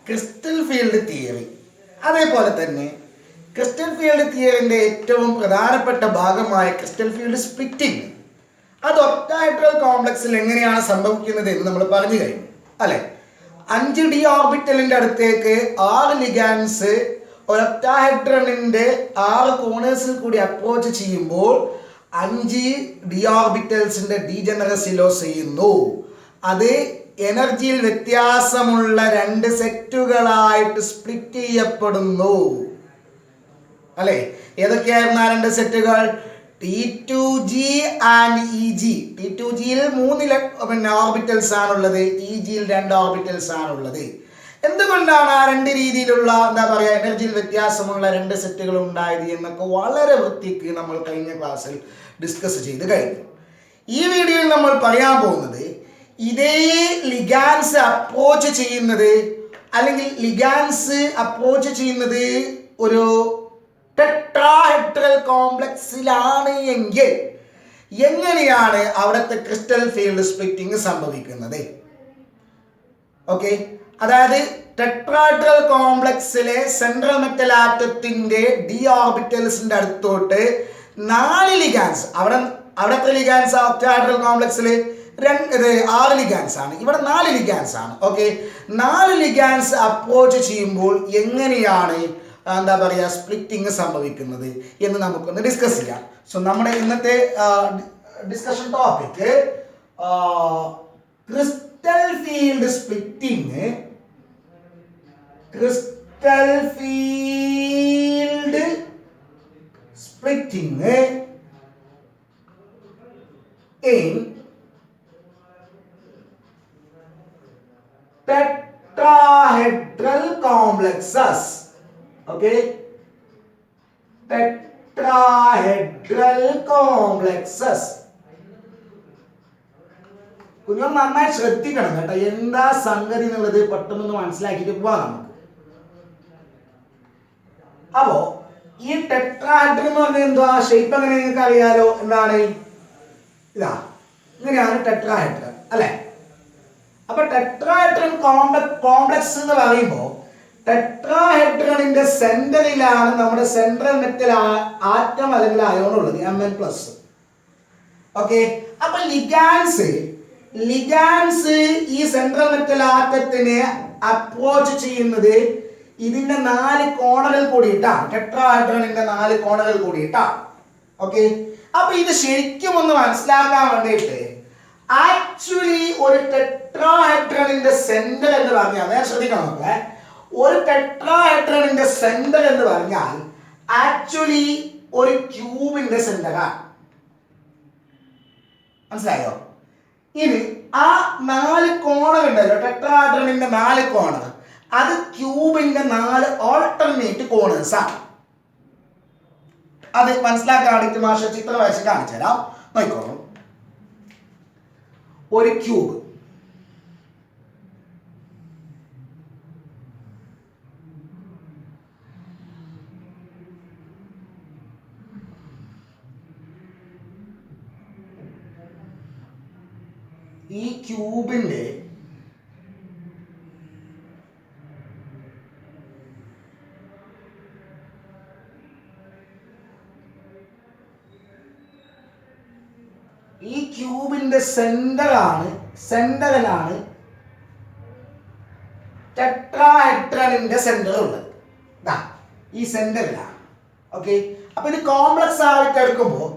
Crystal field theory. അതേപോലെ തന്നെ crystal field തിയറിൻ്റെ ഏറ്റവും പ്രധാനപ്പെട്ട ഭാഗമായ ക്രിസ്റ്റൽ ഫീൽഡ് സ്പ്ലിറ്റിംഗ്, അത് ഒക്ടാഹെഡ്രൽ കോംപ്ലക്സിൽ എങ്ങനെയാണ് സംഭവിക്കുന്നത് എന്ന് നമ്മൾ പറഞ്ഞു കഴിഞ്ഞു അല്ലെ. 5d ഓർബിറ്റലിൻ്റെ അടുത്തേക്ക് 6 ലിഗാൻസ് ഒക്ടാഹെഡ്രണിൻ്റെ 6 കോണേഴ്സിൽ കൂടി അപ്രോച്ച് ചെയ്യുമ്പോൾ 5d ഓർബിറ്റൽസിൻ്റെ ഡീജനറസി ലോസ് ചെയ്യുന്നു. അത് എനർജിയിൽ വ്യത്യാസമുള്ള 2 സെറ്റുകളായിട്ട് സ്പ്ലിറ്റ് ചെയ്യപ്പെടുന്നു അല്ലെ. ഏതൊക്കെയായിരുന്നു ആ 2 സെറ്റുകൾ? T2g and EG. T2gയിൽ 3 ഓർബിറ്റൽസ് ആണുള്ളത്, EGയിൽ 2 ഓർബിറ്റൽസ് ആണുള്ളത്. എന്തുകൊണ്ടാണ് ആ 2 രീതിയിലുള്ള എനർജിയിൽ വ്യത്യാസമുള്ള 2 സെറ്റുകൾ ഉണ്ടായത് എന്നൊക്കെ വളരെ വൃത്തിക്ക് നമ്മൾ കഴിഞ്ഞ ക്ലാസ്സിൽ ഡിസ്കസ് ചെയ്ത് കഴിഞ്ഞു. ഈ വീഡിയോയിൽ നമ്മൾ പറയാൻ പോകുന്നത് ഇതേ ലിഗാൻസ് അപ്രോച്ച് ചെയ്യുന്നത് ഒരു ടെട്രാഹെഡ്രൽ കോംപ്ലക്സിലാണ് എങ്കിൽ എങ്ങനെയാണ് അവിടുത്തെ ക്രിസ്റ്റൽ ഫീൽഡ് സ്പ്ലിറ്റിംഗ് സംഭവിക്കുന്നത്. ഓക്കെ, അതായത് ടെട്രാഹെഡ്രൽ കോംപ്ലക്സിലെ സെൻട്രൽ മെറ്റൽ ആറ്റത്തിന്റെ ഡി ഓർബിറ്റൽസിന്റെ അടുത്തോട്ട് 4 ലിഗാൻസ്, അവിടത്തെ ലിഗാൻസ് ഒക്ടാഹെഡ്രൽ കോംപ്ലക്സിൽ 6 ലിഗാൻസ് ആണ്, ഇവിടെ 4 ലിഗാൻസ് ആണ്. ഓക്കെ, 4 ലിഗാൻസ് അപ്രോച്ച് ചെയ്യുമ്പോൾ എങ്ങനെയാണ് സ്പ്ലിറ്റിംഗ് സംഭവിക്കുന്നത് എന്ന് നമുക്കൊന്ന് ഡിസ്കസ് ചെയ്യാം. സോ നമ്മുടെ ഇന്നത്തെ discussion topic crystal field splitting. Crystal field splitting in tetrahedral complexes. Okay, tetrahedral complexes. കുഞ്ഞു നന്നായി ശ്രദ്ധിക്കണം കേട്ടോ, എന്താ സംഗതി എന്നുള്ളത് പെട്ടെന്ന് മനസ്സിലാക്കിയിട്ട് പോവാം നമുക്ക്. അപ്പോ ഈ ടെട്രാഹെഡ്രൽ എന്ന് പറഞ്ഞാൽ എന്തുവാ, ഷേപ്പ് എങ്ങനെ നിങ്ങൾക്ക് അറിയാലോ. എന്താണ് ഇതാ, ഇങ്ങനെയാണ് ടെട്രാഹെഡ്രൽ അല്ലെ. അപ്പൊ ടെട്രാഹെഡ്രൽ കോംപ്ലക്സ് എന്ന് പറയുമ്പോൾ ടെട്രാഹെഡ്രണിന്റെ സെന്ററിലാണ് നമ്മുടെ സെൻട്രൽ മെറ്റൽ ആറ്റം അല്ലെങ്കിൽ അയോൺ ഉള്ളത്, Mn+. ഓക്കെ, അപ്പൊ ലിഗാൻസ് ഈ സെൻട്രൽ മെറ്റൽ ആറ്റത്തിനെ അപ്രോച്ച് ചെയ്യുന്നത് ഇതിന്റെ 4 കോണുകൾ കൂടിയിട്ടാണ്, ടെട്രാഹെഡ്രണിന്റെ 4 കോണുകൾ കൂടിയിട്ടാണ്. ഓക്കെ, അപ്പൊ ഇത് ശരിക്കും ഒന്ന് മനസ്സിലാക്കാൻ വേണ്ടിയിട്ട് ആക്ച്വലി ഒരു ടെട്രാഹെഡ്രണിന്റെ സെന്റർ എന്ന് പറഞ്ഞാൽ, ഞാൻ ശ്രദ്ധിക്കണം നോക്കേ, ഒരു ടെട്രാഹെഡ്രണിന്റെ സെന്റർ എന്ന് പറഞ്ഞാൽ ആക്ച്വലി ഒരു ക്യൂബിന്റെ സെന്ററാണ്. മനസ്സിലായോ? ഇനി ആ 4 കോണുകൾ ഉണ്ടല്ലോ, ടെട്രാഹെഡ്രണിന്റെ 4 കോണുകൾ, അത് ക്യൂബിന്റെ 4 ഓൾട്ടർനേറ്റ് കോണേഴ്സ് ആണ്. അത് മനസ്സിലാക്കാൻ വേണ്ടിയിട്ട് മാഷ ചിത്രം വരച്ച് കാണിച്ചു തരാം, നോക്കിക്കോളൂ. ഒരു ക്യൂബ്, ഈ ക്യൂബിന്റെ സെന്ററിലാണ് ടെട്രാഹെഡ്രണിന്റെ സെന്റർ ഉള്ളത്. ഈ സെന്ററിലാണ്. ഓക്കെ, അപ്പൊ ഇത് കോംപ്ലക്സ് ആയിട്ട് എടുക്കുമ്പോൾ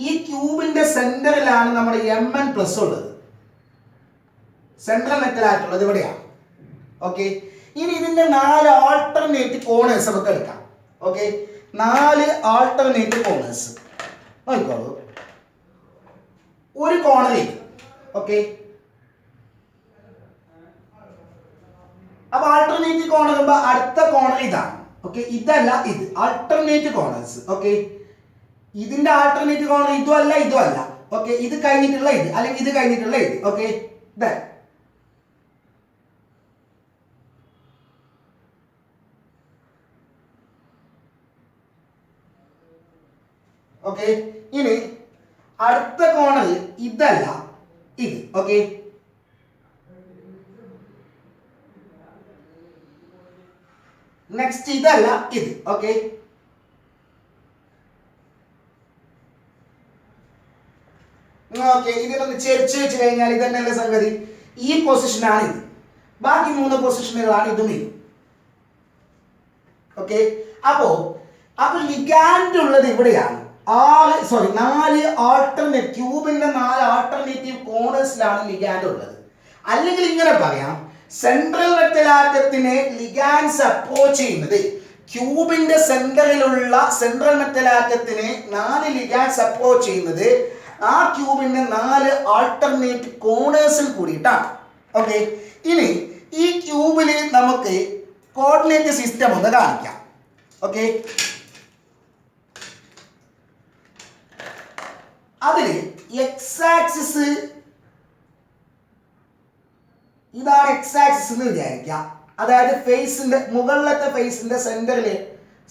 ഈ ക്യൂബിന്റെ സെന്ററിലാണ് നമ്മുടെ Mn+ ഉള്ളത്, സെൻട്രൽ മെറ്റൽ ആയിട്ടുള്ളത് ഇവിടെയാണ്. ഓക്കെ, ഇനി ഇതിന്റെ 4 ആൾട്ടർനേറ്റ് കോണേഴ്സ് നമുക്ക് എടുക്കാം. ഓക്കെ, 4 ആൾട്ടർനേറ്റ് കോണേഴ്സ് നോക്കിക്കോളൂ. ഒരു കോണറിൽ, ഓക്കെ, അപ്പൊ ആൾട്ടർനേറ്റ് കോണർ അടുത്ത കോണർ ഇതാണ്. ഓക്കെ, ഇതല്ല, ഇത് ആൾട്ടർനേറ്റ് കോണേഴ്സ്. ഓക്കെ, ഇതിന്റെ ആൾട്ടർനേറ്റ് കോണർ ഇതും അല്ല, ഇതും അല്ല. ഓക്കെ, ഇത് കഴിഞ്ഞിട്ടുള്ള ഇത് അല്ലെങ്കിൽ ഇത് കഴിഞ്ഞിട്ടുള്ള ഇത്. ഓക്കെ, ഓക്കെ, ഇനി അടുത്ത കോണർ ഇതല്ല, ഇത്. ഓക്കെ, നെക്സ്റ്റ് ഇതല്ല ഇത്. ഓക്കെ, ഇതിനൊന്ന് ചെരിച്ച് വെച്ച് കഴിഞ്ഞാൽ ഇതന്നെയല്ലേ സംഗതി. ഈ പൊസിഷനാണ് ഇത്, ബാക്കി 3 പൊസിഷനുകളാണ് ഇതും ഇതും. ഓക്കെ, അപ്പോ ലിഗാൻഡ് ഉള്ളത് ഇവിടെയാണ്. 4 ആൾട്ടർനേറ്റ് ക്യൂബിന്റെ 4 ആൾട്ടർനേറ്റീവ് കോർണേഴ്സിലാണ് ലിഗാൻഡ് ഉള്ളത്. അല്ലെങ്കിൽ ഇങ്ങനെ പറയാം, സെൻട്രൽ മെറ്റൽ ആറ്റത്തിനെ ലിഗാൻഡ്സ് അപ്രോച്ച് ചെയ്യുന്നത് ക്യൂബിന്റെ സെന്ററിലുള്ള സെൻട്രൽ മെറ്റൽ ആറ്റത്തിനെ 4 ലിഗാൻഡ്സ് അപ്രോച്ച് ചെയ്യുന്നത് ആ ക്യൂബിന്റെ 4 ആൾട്ടർനേറ്റ് കോർണേഴ്സിൽ കൂടിയിട്ടാണ്. ഓക്കെ, ഇനി ഈ ക്യൂബില് നമുക്ക് കോർഡിനേറ്റ് സിസ്റ്റം ഒന്ന് കാണിക്കാം. ഓക്കെ, അതില് എക്സ് ആക്സിസ് ഇതാണ് എക്സ് ആക്സിസ് എന്ന് വിചാരിക്കാം. അതായത് ഫേസിന്റെ മുകളിലത്തെ ഫേസിന്റെ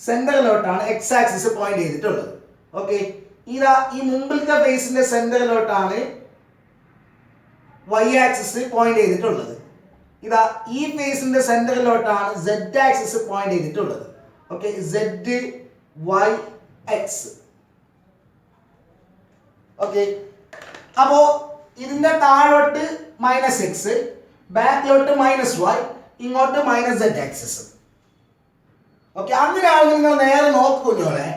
സെന്ററിലോട്ടാണ് എക്സ് ആക്സിസ് പോയിന്റ് ചെയ്തിട്ടുള്ളത്. ഓക്കെ, ഇതാ ഈ മുമ്പിലത്തെ ഫേസിന്റെ സെന്ററിലോട്ടാണ് വൈ ആക്സിസ് പോയിന്റ് ചെയ്തിട്ടുള്ളത്. ഇതാ ഈ ഫേസിന്റെ സെന്ററിലോട്ടാണ് സെഡ് ആക്സിസ് പോയിന്റ് ചെയ്തിട്ടുള്ളത്. Okay, z y x. Okay, അപ്പോ ഇതിന്റെ താഴോട്ട് -x, ബാക്കിലോട്ട് -y, ഇങ്ങോട്ട് -z ആക്സിസ്. ഓക്കെ, അങ്ങനെയാണെങ്കിൽ നിങ്ങൾ നേരെ നോക്കുമ്പോഴേ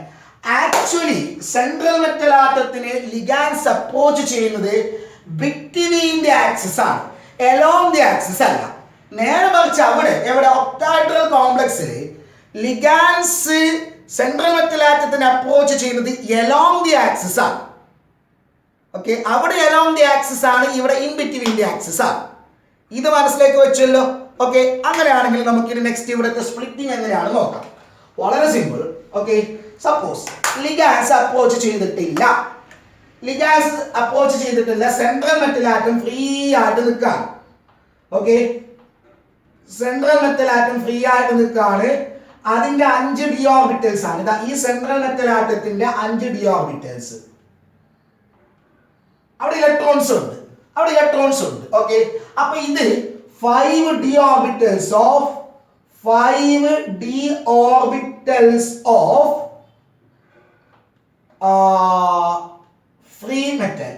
ആക്ച്വലി സെൻട്രൽ മെറ്റൽ ആറ്റത്തിനെ ലിഗാൻഡ്സ് അപ്രോച്ച് ചെയ്യുന്നത് ബിറ്റ്വീൻ ദി ആക്സിസ് ആണ്, എലോങ് ദി ആക്സിസ് അല്ല. നേരെ മറിച്ച് എവിടെ ഒക്ടാഹെഡ്രൽ കോംപ്ലക്സിൽ ലിഗാൻഡ്സ് സെൻട്രൽ മെറ്റൽ ആറ്റത്തിനെ അപ്രോച്ച് ചെയ്യുന്നത് എലോങ് ദി ആക്സിസ് ആണ്. ഓക്കെ, അവിടെ എലോങ് ദി ആക്സിസ് ആണ്, ഇവിടെ ഇൻ ബിറ്റ്വീൻ ദി ആക്സിസ് ആണ്. ഇത് മനസ്സിലേക്ക് വെച്ചല്ലോ. ഓക്കെ, അങ്ങനെയാണെങ്കിൽ നമുക്കിനി നെക്സ്റ്റ് ഇവിടുത്തെ സ്പ്ലിറ്റിംഗ് എങ്ങനെയാണ് നോക്കാം. വളരെ simple. Okay, suppose ligands approach ചെയ്തിട്ടില്ല, സെൻട്രൽ മെറ്റൽ ആറ്റം ഫ്രീ ആയിട്ട് നിൽക്കാണ്. Okay, central metal atom free ആയിട്ട് നിൽക്കാണ്. അതിന്റെ 5 d ഓർബിറ്റൽസ് ആണ്. ഇതാ ഈ സെൻട്രൽ മെറ്റൽ ആറ്റത്തിന്റെ 5 d ഓർബിറ്റൽസ്. അവിടെ ഇലക്ട്രോൺസ് ഉണ്ട്. ഓക്കെ, അപ്പൊ ഇത് 5 d orbitals of free metal.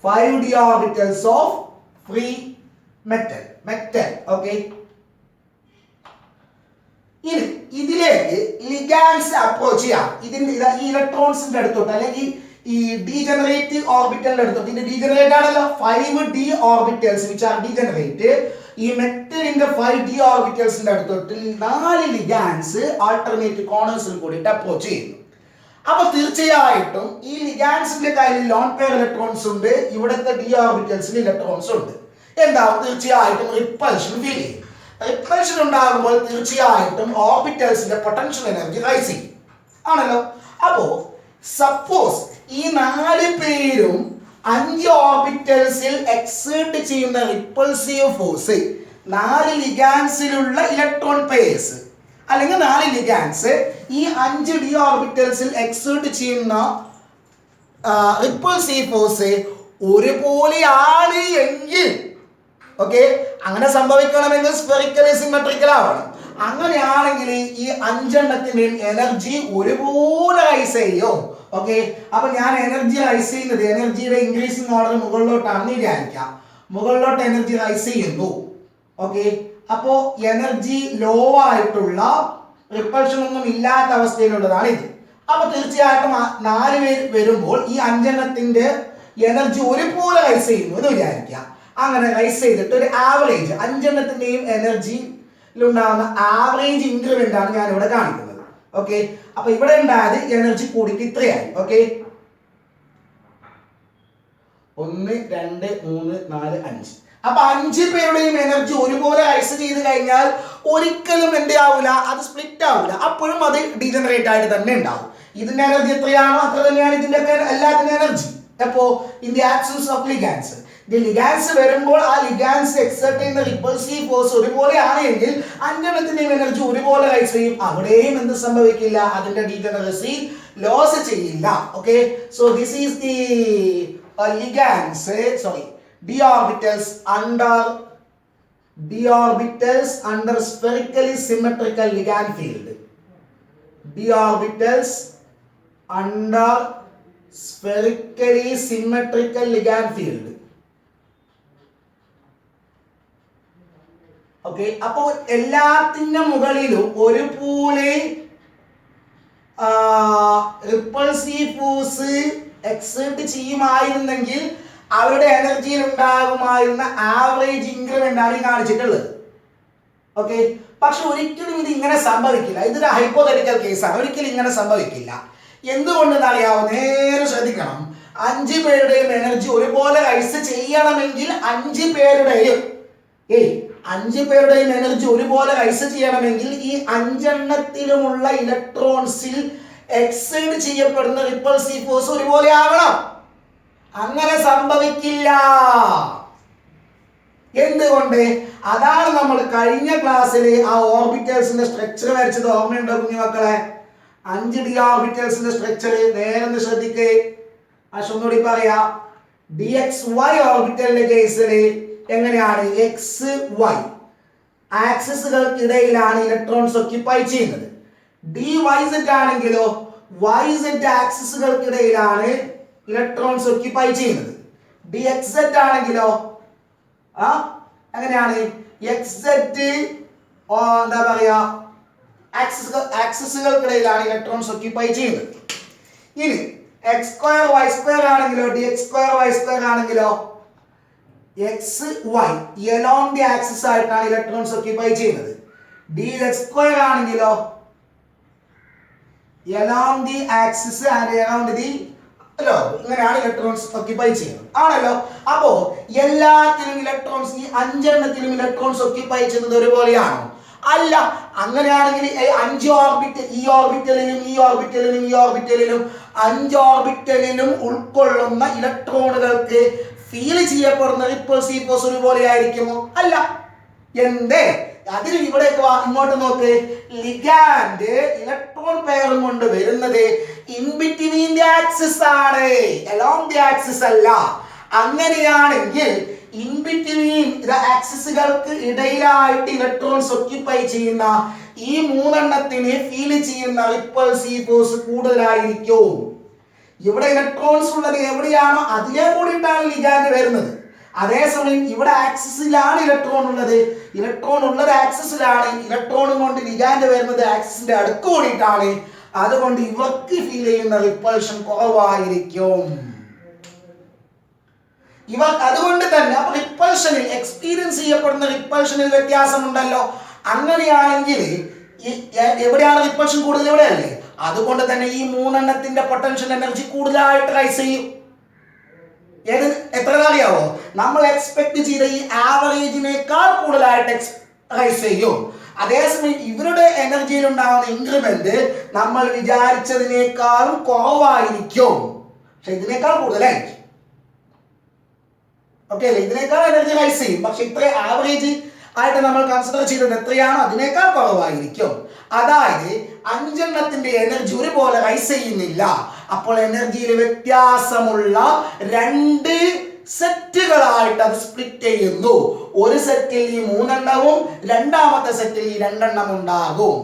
5 d orbitals of free metal. Okay, ഇതിലേക്ക് ലിഗാൻഡ്സ് അപ്രോച്ച് ചെയ്യാം. ഇതിന്റെ ഈ ഇലക്ട്രോൺസിന്റെ അടുത്തോട്ട് അല്ലെങ്കിൽ ഈ ഡീജനറേറ്റ് ഓർബിറ്റലിന്റെ അടുത്തോട്ട്. ഇത് ഡീജനറേറ്റ് ആണല്ലോ, 5 d orbitals which are degenerate. ഈ മെറ്റലിന്റെ 5 d ഓർബിറ്റൽസിന്റെ അടുത്തോട്ട് 4 ലിഗാൻഡ്സ് ആൾട്ടർനേറ്റ് കോർണേഴ്സിൽ കൂടിയിട്ട് അപ്രോച്ച് ചെയ്യുന്നു. അപ്പൊ തീർച്ചയായിട്ടും ഈ ലിഗാൻഡ്സിന്റെ കയ്യിൽ ലോൺ പെയർ ഇലക്ട്രോൺസ് ഉണ്ട്, ഇവിടുത്തെ d ഓർബിറ്റൽസിൽ ഇലക്ട്രോൺസ് ഉണ്ട്. എന്താവും? തീർച്ചയായിട്ടും റിപ്പൽഷൻ ഫീൽ ചെയ്യും. റിപ്പൽഷൻ ഉണ്ടാകുമ്പോൾ തീർച്ചയായിട്ടും ഓർബിറ്റൽസിന്റെ പൊട്ടൻഷ്യൽ എനർജി റൈസ് ചെയ്യും ആണല്ലോ. അപ്പോ സപ്പോസ് ഈ 4 പേരും 5 ഓർബിറ്റൽസിൽ എക്സേർട്ട് ചെയ്യുന്ന റിപ്പൾസീവ് ഫോഴ്സ് 4 ലിഗാൻഡ്സിലുള്ള ഇലക്ട്രോൺ പെയർസ് അല്ലെങ്കിൽ 4 ലിഗാൻഡ്സ് ഈ 5 d ഓർബിറ്റൽസിൽ എക്സേർട്ട് ചെയ്യുന്ന റിപ്പൾസീവ് ഫോഴ്സ് ഒരുപോലെയാണ് എങ്കിൽ, ഓക്കെ, അങ്ങനെ സംഭവിക്കണമെങ്കിൽ സ്ഫെറിക്കലി സിമെട്രിക്കൽ ആവണം. അങ്ങനെയാണെങ്കിൽ ഈ 5 എണ്ണത്തിന്റെയും എനർജി ഒരുപോലെ റൈസ് ചെയ്യും. ഓക്കെ, അപ്പൊ ഞാൻ എനർജി റൈസ് ചെയ്യുന്നത് എനർജിയുടെ ഇൻക്രീസിംഗ് ഓർഡർ മുകളിലോട്ടാണെന്ന് വിചാരിക്കാം. മുകളിലോട്ട് എനർജി റൈസ് ചെയ്യുന്നു. ഓക്കെ, അപ്പോ എനർജി ലോ ആയിട്ടുള്ള റിപ്പൾഷൻ ഒന്നും ഇല്ലാത്ത അവസ്ഥയിലുള്ളതാണ് ഇത്. അപ്പൊ തീർച്ചയായിട്ടും 4 പേര് വരുമ്പോൾ ഈ 5 എണ്ണത്തിന്റെ എനർജി ഒരുപോലെ റൈസ് ചെയ്യുന്നു എന്ന് വിചാരിക്കാം. അങ്ങനെ റൈസ് ചെയ്തിട്ട് ഒരു ആവറേജ് 5 എണ്ണത്തിന്റെയും എനർജിയിലുണ്ടാകുന്ന ആവറേജ് ഇൻക്രിമെന്റ് ആണ് ഞാൻ ഇവിടെ കാണിക്കുന്നത്. ഓക്കെ, അപ്പൊ ഇവിടെ ഉണ്ടായത് എനർജി കൂടിയിട്ട് ഇത്രയായി. ഓക്കെ, 1 2 3 4 5. അപ്പൊ 5 പേരുടെയും എനർജി ഒരുപോലെ റൈസ് ചെയ്ത് കഴിഞ്ഞാൽ ഒരിക്കലും എന്ത് ആവില്ല, അത് സ്പ്ലിറ്റ് ആവില്ല. അപ്പോഴും അത് ഡീജനറേറ്റ് ആയിട്ട് തന്നെ ഉണ്ടാവും. ഇതിന്റെ എനർജി എത്രയാണോ അത്ര തന്നെയാണ് ഇതിന്റെ എല്ലാത്തിന്റെ എനർജി. അപ്പോ ഇൻ ദി ആബ്സൻസ് ഓഫ് ലിഗാൻഡ്സ്, ലിഗാൻഡ്സ് വരുമ്പോൾ ആ ലിഗാൻഡ്സ് എക്സർട്ട് ചെയ്യുന്ന റിപ്പൾസീവ് ഫോഴ്സ് ഒരുപോലെ ആണെങ്കിൽ 5 എണ്ണത്തിന്റെയും എനർജി ഒരുപോലെ റൈസ് ചെയ്യും. അവിടെയും എന്ത് സംഭവിക്കില്ല, അതിന്റെ ഡീജനറസി ലോസ് ചെയ്യില്ല. Okay, so this is the ligands d orbitals under d orbitals under spherically symmetrical ligand field. d orbitals under spherically symmetrical ligand field. Okay, അപ്പോൾ എല്ലാത്തിന്റെ മുകളിലും ഒരുപോലെ റിപ്പൾസീവ് ഫോഴ്സ് എക്സേർട്ട് ചെയ്യുമായിരുന്നെങ്കിൽ അവരുടെ എനർജിയിൽ ഉണ്ടാകുമായിരുന്ന ആവറേജ് ഇൻക്രിമെന്റ് ആണ് ഈ കാണിച്ചിട്ടുള്ളത്. ഓക്കെ, പക്ഷെ ഒരിക്കലും ഇത് ഇങ്ങനെ സംഭവിക്കില്ല. ഇതൊരു ഹൈപ്പോതെറ്റിക്കൽ കേസാണ്. ഒരിക്കലും ഇങ്ങനെ സംഭവിക്കില്ല. എന്തുകൊണ്ടെന്ന് അറിയാവോ? നേരെ ശ്രദ്ധിക്കണം. 5 പേരുടെയും എനർജി ഒരുപോലെ റൈസ് ചെയ്യണമെങ്കിൽ 5 പേരുടെയും എനർജി ഒരുപോലെ റൈസ് ചെയ്യണമെങ്കിൽ ഈ 5 എണ്ണത്തിലുമുള്ള ഇലക്ട്രോൺസിൽ എക്സൈഡ് ചെയ്യപ്പെടുന്ന റിപ്പൾസീവ് ഫോഴ്സ് ഒരുപോലെ ആവണം. അങ്ങനെ സംഭവിക്കില്ല. എന്തുകൊണ്ട്? അതാണ് നമ്മൾ കഴിഞ്ഞ ക്ലാസ്സിൽ ആ ഓർബിറ്റൽസിന്റെ സ്ട്രക്ചർ വരച്ചത്. ഓർമ്മയുണ്ടോ കുഞ്ഞുമക്കളെ? 5 ഡി ഓർബിറ്റൽസിന്റെ സ്ട്രക്ചർ നേരെ ശ്രദ്ധിക്കേ. ഒന്നുകൂടി പറയാ. DXY ഓർബിറ്റലിന്റെ കേസിൽ എങ്ങനെയാണ്? എക്സ് വൈ ആക്സിസുകൾക്കിടയിലാണ് ഇലക്ട്രോൺസ് ഒക്യുപ്പൈ ചെയ്യുന്നത്. DYZ ആണെങ്കിലോ YZ ആക്സിസുകൾക്കിടയിലാണ് ഇലക്ട്രോൺസ് ഒക്യുപ്പൈ ചെയ്യുന്നത്. DXZ ആണെങ്കിലോ എങ്ങനെയാണ്? XZ എന്താ പറയാ, ആക്സിസുകൾക്കിടയിലാണ് ഇലക്ട്രോൺസ് ഒക്യുപ്പൈ ചെയ്യുന്നത്. ഇനി x2 y2 ആണെങ്കിലോ DX2 y2 ആണെങ്കിലോ XY along the axis ആയിട്ടാണ് ഇലക്ട്രോൺസ് ഒക്യുപ്പൈ ചെയ്യുന്നത്. DZ2 ആണെങ്കിലോ along the axis and around the ഇങ്ങനെയാണ് ഇലക്ട്രോൺസ് ഒക്യുപ്പൈ ചെയ്യുന്നത് ആണല്ലോ. അപ്പോ എല്ലാത്തിലും ഇലക്ട്രോൺസ്, ഈ 5 എണ്ണത്തിലും ഇലക്ട്രോൺസ് ഒക്യുപ്പൈ ചെയ്യുന്നത് ഒരുപോലെയാണോ? അല്ല. അങ്ങനെയാണെങ്കിൽ 5 ഓർബിറ്റൽ, ഈ ഓർബിറ്റലിലും ഈ ഓർബിറ്റലിലും ഈ ഓർബിറ്റലിലും 5 ഓർബിറ്റലിലും ഉൾക്കൊള്ളുന്ന ഇലക്ട്രോണുകൾക്ക് ഫീൽ ചെയ്യപ്പെടുന്ന റിപ്പൾസീവ് ഫോഴ്സ് ഒരുപോലെ ആയിരിക്കുമോ? അല്ല. എന്തേ? അതിന് ഇവിടേക്ക് ഇങ്ങോട്ട് നോക്ക്. ലിഗാൻഡ് ഇലക്ട്രോൺ പെയറും കൊണ്ട് വരുന്നത് ഇൻ ബിറ്റ്വീൻ ദി ആക്സിസ് ആണ്, അലോങ് ദി ആക്സിസ് അല്ല. അങ്ങനെയാണെങ്കിൽ ഇൻ ബിറ്റ്വീൻ ആക്സിസുകൾക്ക് ഇടയിലായിട്ട് ഇലക്ട്രോൺസ് ഒക്യുപ്പൈ ചെയ്യുന്ന ഈ 3 എണ്ണത്തിന് ഫീൽ ചെയ്യുന്ന റിപ്പൾസീവ് ഫോഴ്സ് കൂടുതലായിരിക്കും. ഇവിടെ ഇലക്ട്രോൺസ് ഉള്ളത് എവിടെയാണോ അതിലെ കൂടിയിട്ടാണ് ലിഗാൻഡ് വരുന്നത്. അതേസമയം ഇവിടെ ആക്സിസിലാണ് ഇലക്ട്രോൺ ഉള്ളത്. ഇലക്ട്രോൺ ഉള്ളത് ആക്സിസിലാണ്. ഇലക്ട്രോണും കൊണ്ട് ലിഗാൻഡ് വരുന്നത് ആക്സിസിന്റെ അടുത്ത് കൂടിയിട്ടാണ്. അതുകൊണ്ട് ഇവർക്ക് ഫീൽ ചെയ്യുന്ന റിപ്പൾഷൻ കുറവായിരിക്കും. അതുകൊണ്ട് തന്നെ റിപ്പൾഷനിൽ എക്സ്പീരിയൻസ് ചെയ്യപ്പെടുന്ന റിപ്പൾഷനിൽ വ്യത്യാസമുണ്ടല്ലോ. അങ്ങനെയാണെങ്കിൽ എവിടെയാണ് റിപ്പൾഷൻ കൂടുതൽ? എവിടെയല്ലേ? അതുകൊണ്ട് തന്നെ ഈ 3 എണ്ണത്തിന്റെ പൊട്ടൻഷ്യൽ എനർജി കൂടുതലായിട്ട് റൈസ് ചെയ്യും. എത്ര അറിയാവോ? നമ്മൾ എക്സ്പെക്ട് ചെയ്ത ഈ ആവറേജിനേക്കാൾ കൂടുതലായിട്ട് റൈസ് ചെയ്യും. അതേസമയം ഇവരുടെ എനർജിയിൽ ഉണ്ടാകുന്ന ഇൻക്രിമെന്റ് നമ്മൾ വിചാരിച്ചതിനേക്കാളും കുറവായിരിക്കും. പക്ഷെ ഇതിനേക്കാൾ കൂടുതലായിരിക്കും. ഓക്കെ അല്ലേ? ഇതിനേക്കാൾ എനർജി റൈസ് ചെയ്യും. പക്ഷെ ഇത്ര ആവറേജ് ആയിട്ട് നമ്മൾ കൺസിഡർ ചെയ്തത് എത്രയാണോ അതിനേക്കാൾ കുറവായിരിക്കും. അതായത് 5 എണ്ണത്തിന്റെ എനർജി ഒരുപോലെ റൈസ് ചെയ്യുന്നില്ല. അപ്പോൾ എനർജിയിൽ വ്യത്യാസമുള്ള 2 സെറ്റുകളായിട്ട് അത് സ്പ്ലിറ്റ് ചെയ്യുന്നു. ഒരു സെറ്റിൽ ഈ 3 എണ്ണവും രണ്ടാമത്തെ സെറ്റിൽ ഈ 2 എണ്ണം ഉണ്ടാകും.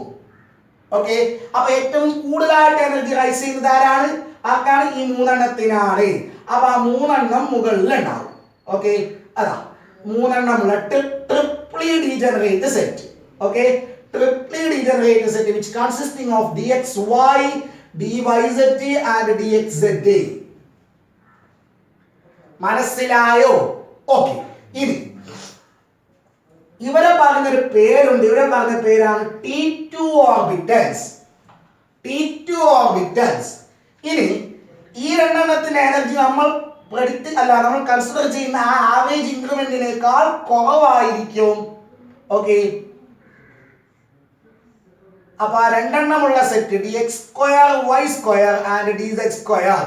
ഓക്കെ, അപ്പൊ ഏറ്റവും കൂടുതലായിട്ട് എനർജി റൈസ് ചെയ്യുന്നത് ആരാണ്? ആർക്കാണ്? ഈ 3 എണ്ണത്തിനാണ്. അപ്പൊ ആ 3 എണ്ണം മുകളിൽ ഉണ്ടാവും. ഓക്കെ, അതാ 3 എണ്ണമുള്ള triply degenerate set. Okay, triply degenerate set which consisting of DXY, DYZ and DXZ. മനസ്സിലായോ? ഓക്കെ, ഇനി ഇവരെ പറഞ്ഞൊരു പേരുണ്ട്. ഇവരെ പറഞ്ഞ പേരാണ് T2 ഓർബിറ്റൽസ്. T2 orbitals. ഇനി ഈ 2 എണ്ണത്തിന്റെ എനർജി നമ്മൾ നമ്മൾ കൺസിഡർ ചെയ്യുന്ന ആ ആവറേജ് ഇൻക്രിമെന്റിനേക്കാൾ കുറവായിരിക്കും. ഓക്കെ, അപ്പൊ ആ 2 എണ്ണമുള്ള set DX2 Y2 and DZ2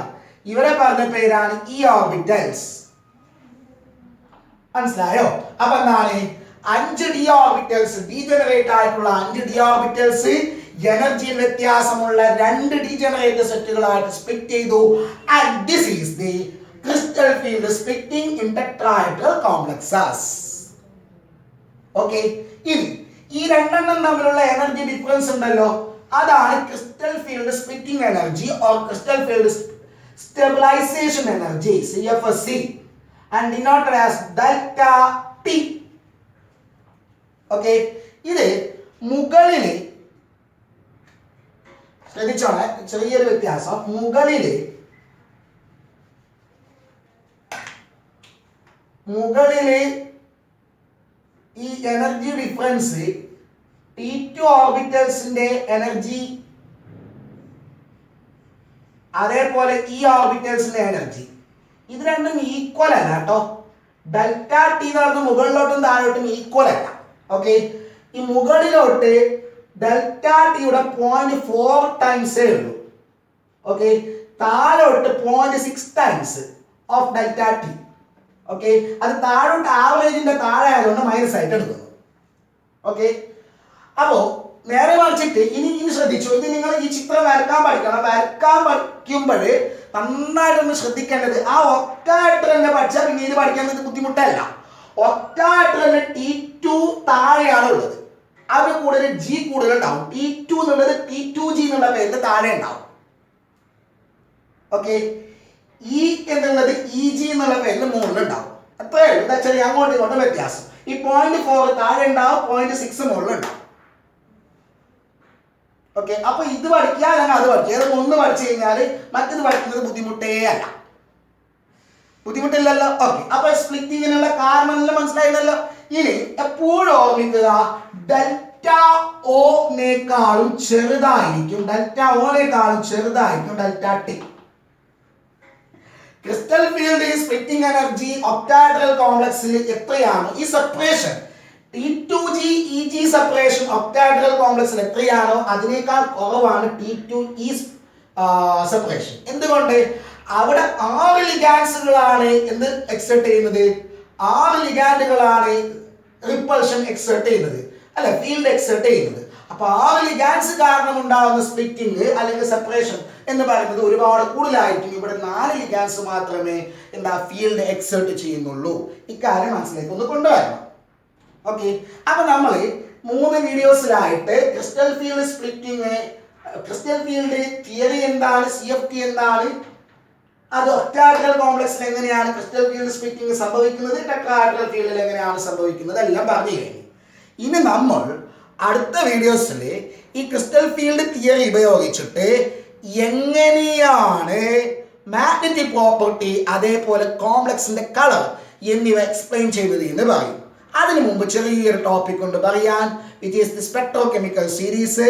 ഇവരെ പറഞ്ഞ പേരാണ് ഈ ഓർബിറ്റൽസ്. മനസ്സിലായോ? അപ്പൊ എന്താണ്? 5 ഡി ഓർബിറ്റൽസ്, ഡീജനറേറ്റ് ആയിട്ടുള്ള 5 ഡി ഓർബിറ്റൽസ് എനർജി വ്യത്യാസമുള്ള 2 ഡീജനറേറ്റ് സെറ്റുകളായിട്ട് സ്പ്ലിറ്റ് ചെയ്തു. And this is the crystal field splitting in tetrahedral complexes. ഓക്കെ, ഇനി ഈ രണ്ടെണ്ണം തമ്മിലുള്ള എനർജി ഡിഫറൻസ് ഉണ്ടല്ലോ, അതാണ് crystal field splitting energy or crystal field stabilisation energy, CFSC, and denoted as delta T. Okay, ഇത് മുകളിൽ ശ്രദ്ധിച്ചോളെ, ചെറിയൊരു വ്യത്യാസം. മുകളിൽ ഈ എനർജി ഡിഫറൻസ് T2 ഓർബിറ്റൽസിന്റെ എനർജി അതേപോലെ ഈ ഓർബിറ്റൽസിന്റെ എനർജി ഇത് രണ്ടും ഈക്വൽ അല്ല കേട്ടോ. ഡെൽറ്റ ടി എന്ന് പറഞ്ഞ മുകളിലോട്ടും താഴോട്ടും ഈക്വൽ അല്ല. ഓക്കെ, ഈ മുകളിലോട്ട് ഡെൽറ്റ ടിയുടെ 0.4 ടൈംസേ ഉള്ളൂ. ഓക്കെ, താഴോട്ട് 0.6 times of delta T. Okay, അത് താഴോട്ട് ആവറേജിന്റെ താഴെ ആയതുകൊണ്ട് മൈനസ് ആയിട്ട് എടുക്കുന്നു. ഓക്കെ, അപ്പോ നേരെ മറിച്ചിട്ട് ഇനി ശ്രദ്ധിച്ചു, ഇത് നിങ്ങൾ ഈ ചിത്രം വരക്കാൻ പഠിക്കണം. വരക്കാൻ പഠിക്കുമ്പോൾ നന്നായിട്ടൊന്ന് ശ്രദ്ധിക്കേണ്ടത്, ആ ഒക്ടാഹെഡ്രലിനെ പഠിച്ചാൽ പിന്നെ ഇത് പഠിക്കാൻ ബുദ്ധിമുട്ടല്ല. ഒക്ടാഹെഡ്രലിന് T2 താഴെയാണ് ഉള്ളത്, അത് കൂടുതൽ G കൂടുതൽ ഉണ്ടാവും. T2 എന്നുള്ളത് T2G എന്നുള്ള പേരിൽ താഴെ ഉണ്ടാവും. ഓക്കെ, E എന്നുള്ളത് EG എന്നുള്ള പേരിൽ മുകളിൽ ഉണ്ടാവും. അത്രയേ ഉള്ളൂ. എന്താ വെച്ചാൽ അങ്ങോട്ടും ഇങ്ങോട്ടും വ്യത്യാസം. ഈ 0.4 താഴെ ഉണ്ടാവും, 0.6 മുകളിൽ ഉണ്ടാവും. ഓക്കെ, അപ്പൊ ഇത് പഠിക്കുക അല്ലെങ്കിൽ അത് പഠിക്കുക, ഏതൊക്കെ ഒന്ന് പഠിച്ചു കഴിഞ്ഞാൽ മറ്റത് പഠിക്കുന്നത് ബുദ്ധിമുട്ടില്ലല്ലോ. ഓക്കെ, അപ്പൊ സ്പ്ലിറ്റിങ്ങിനുള്ള കാരണം എല്ലാം മനസ്സിലായില്ലല്ലോ. ഇനി എപ്പോഴും ഓർമ്മിക്കുക, ഡെൽറ്റ ഓനേക്കാളും ചെറുതായിരിക്കും delta T. Crystal field splitting energy octahedral കോംപ്ലക്സിൽ എത്രയാണോ ഈ separation, T2G EG separation octahedral കോംപ്ലക്സിൽ എത്രയാണോ അതിനേക്കാൾ കുറവാണ് T2E സെപ്പറേഷൻ. എന്തുകൊണ്ട്? അവിടെ 6 ലിഗാൻഡുകളാണ് എന്ത് എക്സെർട്ട് ചെയ്യുന്നത്, 6 ലിഗാൻഡുകളാണ് റിപ്പൾഷൻ എക്സെർട്ട് ചെയ്യുന്നത്, അല്ല ഫീൽഡ് എക്സെർട്ട് ചെയ്യുന്നത്. അപ്പൊ 6 ലിഗാൻഡ്സ് കാരണം ഉണ്ടാകുന്ന സ്പ്ലിറ്റിംഗ് അല്ലെങ്കിൽ സെപ്പറേഷൻ എന്ന് പറയുന്നത് ഒരുപാട് കൂടുതലായിരിക്കും. ഇവിടെ 4 ലിഗാൻഡ്സ് മാത്രമേ ഫീൽഡ് എക്സെർട്ട് ചെയ്യുന്നുള്ളൂ. ഇക്കാര്യം മനസ്സിലേക്ക് ഒന്ന് കൊണ്ടുവരണം. ഓക്കെ, അപ്പൊ നമ്മൾ 3 വീഡിയോസിലായിട്ട് crystal field splitting, crystal field theory എന്താണ്, CFT എന്താണ്, അത് ഒക്ടാഹെഡ്രൽ കോംപ്ലക്സിൽ എങ്ങനെയാണ് ക്രിസ്റ്റൽ ഫീൽഡ് സ്പ്ലിറ്റിംഗ് സംഭവിക്കുന്നത്, ടെട്രാഹെഡ്രൽ ഫീൽഡിൽ എങ്ങനെയാണ് സംഭവിക്കുന്നത് എല്ലാം പറഞ്ഞു കഴിഞ്ഞു. ഇനി നമ്മൾ അടുത്ത വീഡിയോസിൽ ഈ ക്രിസ്റ്റൽ ഫീൽഡ് തിയറി ഉപയോഗിച്ചിട്ട് എങ്ങനെയാണ് മാഗ്നറ്റിക് പ്രോപ്പർട്ടി അതേപോലെ കോംപ്ലക്സിന്റെ കളർ എന്നിവ എക്സ്പ്ലെയിൻ ചെയ്തത് എന്ന് പറയും. അതിനു മുമ്പ് ചെറിയൊരു ടോപ്പിക് കൊണ്ട് പറയാൻ, വിച്ച് ഈസ് ദി സ്പെക്ട്രോകെമിക്കൽ സീരീസ്.